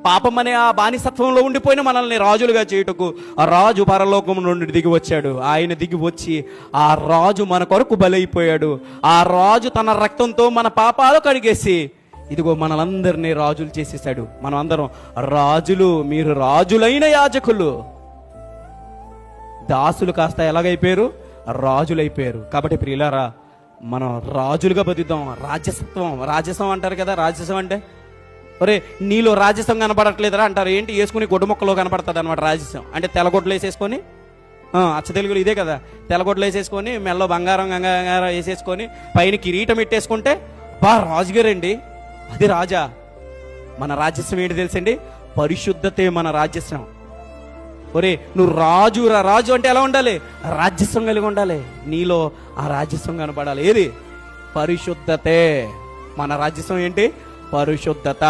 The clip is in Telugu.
పాపం అనే ఆ బానిసత్వంలో ఉండిపోయిన మనల్ని రాజులుగా చేయుటకు ఆ రాజు పరలోకం నుండి దిగి వచ్చాడు. ఆయన దిగి వచ్చి ఆ రాజు మన కొరకు బలైపోయాడు. ఆ రాజు తన రక్తంతో మన పాపాలు కడిగేసి ఇదిగో మనలందరినీ రాజులు చేసేసాడు. మనం అందరం రాజులు, మీరు రాజులైన యాజకులు. దాసులు కాస్త ఎలాగైపోయారు? రాజులైపోయారు. కాబట్టి ప్రియులారా, మనం రాజులుగా బతుకుతాం. రాజసం అంటారు కదా. రాజసం అంటే ఒరే నీలో రాజసం కనపడట్లేదురా అంటారు. ఏంటి? వేసుకుని గుడ్డ మొక్కలో కనపడుతుంది అనమాట రాజసం అంటే. తెల్లగొడ్లు వేసేసుకొని, అచ్చ తెలుగులో ఇదే కదా, తెల్లగొడ్లు వేసేసుకొని మెల్లో బంగారం గంగారం వేసేసుకొని పైన కిరీటం పెట్టేసుకుంటే రాజుగారండి. అది రాజా. మన రాజస్వం ఏంటి తెలుసండి? పరిశుద్ధతే మన రాజస్వం. ఒరే నువ్వు రాజు అంటే ఎలా ఉండాలి? రాజస్వం కలిగి ఉండాలి. నీలో ఆ రాజస్వం కనపడాలి. ఏది? పరిశుద్ధతే. మన రాజస్వం ఏంటి? పరిశుద్ధత.